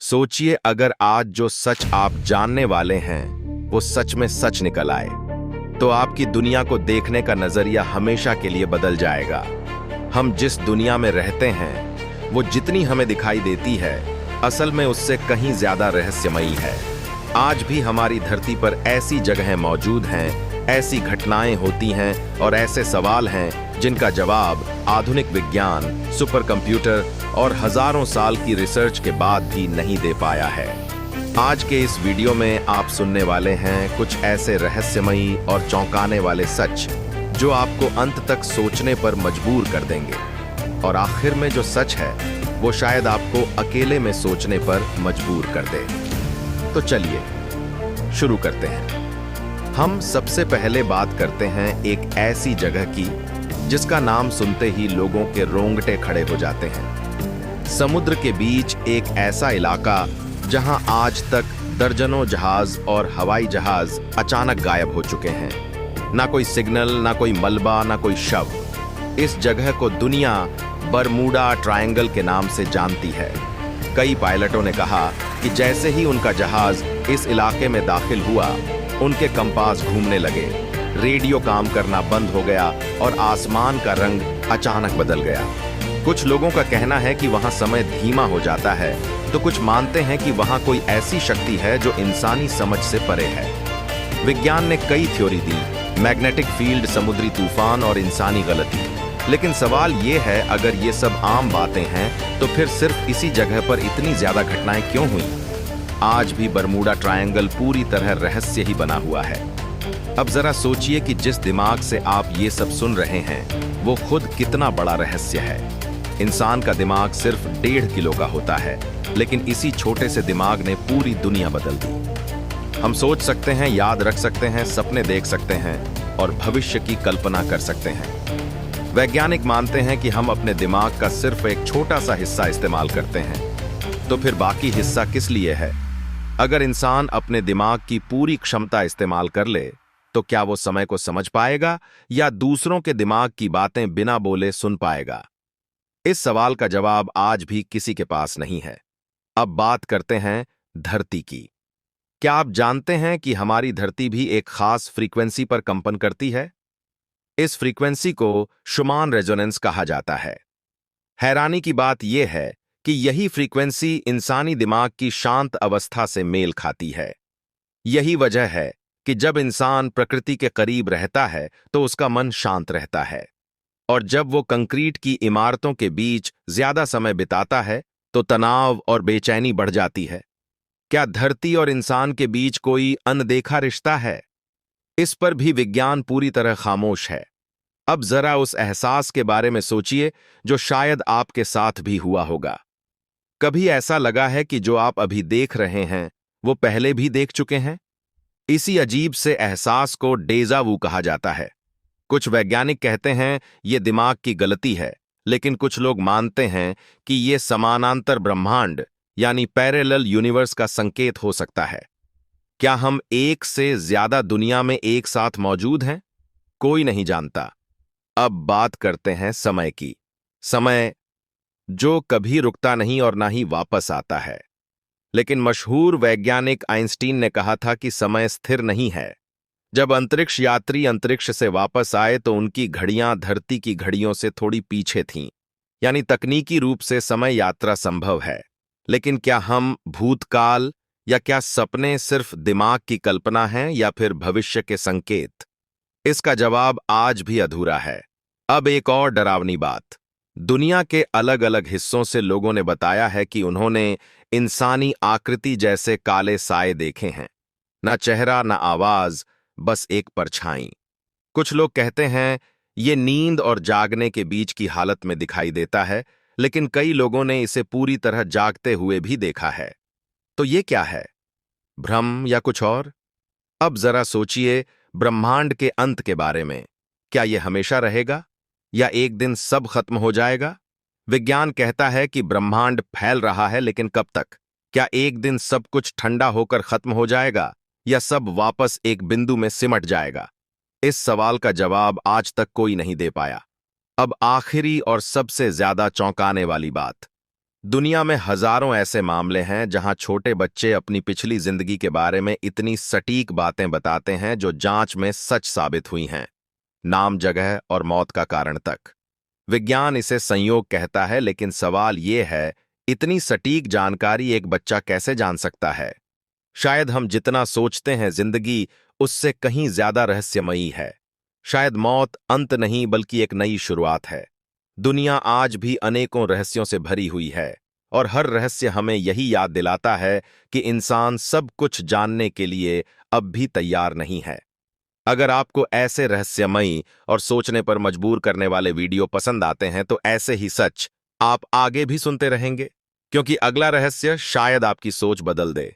सोचिए अगर आज जो सच आप जानने वाले हैं वो सच में सच निकल आए तो आपकी दुनिया को देखने का नजरिया हमेशा के लिए बदल जाएगा। हम जिस दुनिया में रहते हैं वो जितनी हमें दिखाई देती है असल में उससे कहीं ज्यादा रहस्यमयी है। आज भी हमारी धरती पर ऐसी जगहें मौजूद हैं, ऐसी घटनाएं होती हैं और ऐसे सवाल हैं जिनका जवाब आधुनिक विज्ञान, सुपर कंप्यूटर और हजारों साल की रिसर्च के बाद भी नहीं दे पाया है। आज के इस वीडियो में आप सुनने वाले हैं कुछ ऐसे रहस्यमयी और चौंकाने वाले सच जो आपको अंत तक सोचने पर मजबूर कर देंगे और आखिर में जो सच है वो शायद आपको अकेले में सोचने पर मजबूर कर दे। तो चलिए शुरू करते हैं। हम सबसे पहले बात करते हैं एक ऐसी जगह की जिसका नाम सुनते ही लोगों के रोंगटे खड़े हो जाते हैं। समुद्र के बीच एक ऐसा इलाका जहां आज तक दर्जनों जहाज और हवाई जहाज अचानक गायब हो चुके हैं। ना कोई सिग्नल, ना कोई मलबा, ना कोई शव। इस जगह को दुनिया बरमूडा ट्रायंगल के नाम से जानती है। कई पायलटों ने कहा कि जैसे ही उनका जहाज इस इलाके में दाखिल हुआ उनके कंपास घूमने लगे, रेडियो काम करना बंद हो गया और आसमान का रंग अचानक बदल गया। कुछ लोगों का कहना है कि वहां समय धीमा हो जाता है तो कुछ मानते हैं कि वहां कोई ऐसी शक्ति है जो इंसानी समझ से परे है। विज्ञान ने कई थ्योरी दी, मैग्नेटिक फील्ड, समुद्री तूफान और इंसानी गलती। लेकिन सवाल ये है, अगर ये सब आम बातें हैं तो फिर सिर्फ इसी जगह पर इतनी ज्यादा घटनाएं क्यों हुई? आज भी बरमूडा ट्रायंगल पूरी तरह रहस्य ही बना हुआ है। अब जरा सोचिए कि जिस दिमाग से आप ये सब सुन रहे हैं वो खुद कितना बड़ा रहस्य है। इंसान का दिमाग सिर्फ 1.5 किलो का होता है, लेकिन इसी छोटे से दिमाग ने पूरी दुनिया बदल दी। हम सोच सकते हैं, याद रख सकते हैं, सपने देख सकते हैं और भविष्य की कल्पना कर सकते हैं। वैज्ञानिक मानते हैं कि हम अपने दिमाग का सिर्फ एक छोटा सा हिस्सा इस्तेमाल करते हैं, तो फिर बाकी हिस्सा किस लिए है? अगर इंसान अपने दिमाग की पूरी क्षमता इस्तेमाल कर ले तो क्या वो समय को समझ पाएगा या दूसरों के दिमाग की बातें बिना बोले सुन पाएगा? इस सवाल का जवाब आज भी किसी के पास नहीं है। अब बात करते हैं धरती की। क्या आप जानते हैं कि हमारी धरती भी एक खास फ्रीक्वेंसी पर कंपन करती है? इस फ्रीक्वेंसी को शुमान रेजोनेंस कहा जाता है। हैरानी की बात यह है कि यही फ्रीक्वेंसी इंसानी दिमाग की शांत अवस्था से मेल खाती है। यही वजह है कि जब इंसान प्रकृति के करीब रहता है तो उसका मन शांत रहता है, और जब वो कंक्रीट की इमारतों के बीच ज्यादा समय बिताता है तो तनाव और बेचैनी बढ़ जाती है। क्या धरती और इंसान के बीच कोई अनदेखा रिश्ता है? इस पर भी विज्ञान पूरी तरह खामोश है। अब जरा उस एहसास के बारे में सोचिए जो शायद आपके साथ भी हुआ होगा। कभी ऐसा लगा है कि जो आप अभी देख रहे हैं वो पहले भी देख चुके हैं? इसी अजीब से एहसास को डेजा वू कहा जाता है। कुछ वैज्ञानिक कहते हैं ये दिमाग की गलती है, लेकिन कुछ लोग मानते हैं कि ये समानांतर ब्रह्मांड यानी पैरेलल यूनिवर्स का संकेत हो सकता है। क्या हम एक से ज्यादा दुनिया में एक साथ मौजूद हैं? कोई नहीं जानता। अब बात करते हैं समय की। समय जो कभी रुकता नहीं और ना ही वापस आता है। लेकिन मशहूर वैज्ञानिक आइंस्टीन ने कहा था कि समय स्थिर नहीं है। जब अंतरिक्ष यात्री अंतरिक्ष से वापस आए तो उनकी घड़ियां धरती की घड़ियों से थोड़ी पीछे थीं, यानी तकनीकी रूप से समय यात्रा संभव है। लेकिन क्या हम भूतकाल या क्या सपने सिर्फ दिमाग की कल्पना हैं या फिर भविष्य के संकेत? इसका जवाब आज भी अधूरा है। अब एक और डरावनी बात। दुनिया के अलग अलग हिस्सों से लोगों ने बताया है कि उन्होंने इंसानी आकृति जैसे काले साए देखे हैं। ना चेहरा, ना आवाज, बस एक परछाई। कुछ लोग कहते हैं ये नींद और जागने के बीच की हालत में दिखाई देता है, लेकिन कई लोगों ने इसे पूरी तरह जागते हुए भी देखा है। तो ये क्या है? भ्रम या कुछ और? अब जरा सोचिए ब्रह्मांड के अंत के बारे में। क्या यह हमेशा रहेगा या एक दिन सब खत्म हो जाएगा? विज्ञान कहता है कि ब्रह्मांड फैल रहा है, लेकिन कब तक? क्या एक दिन सब कुछ ठंडा होकर खत्म हो जाएगा या सब वापस एक बिंदु में सिमट जाएगा? इस सवाल का जवाब आज तक कोई नहीं दे पाया। अब आखिरी और सबसे ज्यादा चौंकाने वाली बात। दुनिया में हजारों ऐसे मामले हैं जहां छोटे बच्चे अपनी पिछली जिंदगी के बारे में इतनी सटीक बातें बताते हैं जो जांच में सच साबित हुई हैं। नाम, जगह और मौत का कारण तक। विज्ञान इसे संयोग कहता है, लेकिन सवाल यह है, इतनी सटीक जानकारी एक बच्चा कैसे जान सकता है? शायद हम जितना सोचते हैं जिंदगी उससे कहीं ज्यादा रहस्यमयी है। शायद मौत अंत नहीं बल्कि एक नई शुरुआत है। दुनिया आज भी अनेकों रहस्यों से भरी हुई है, और हर रहस्य हमें यही याद दिलाता है कि इंसान सब कुछ जानने के लिए अब भी तैयार नहीं है। अगर आपको ऐसे रहस्यमयी और सोचने पर मजबूर करने वाले वीडियो पसंद आते हैं तो ऐसे ही सच आप आगे भी सुनते रहेंगे, क्योंकि अगला रहस्य शायद आपकी सोच बदल दे।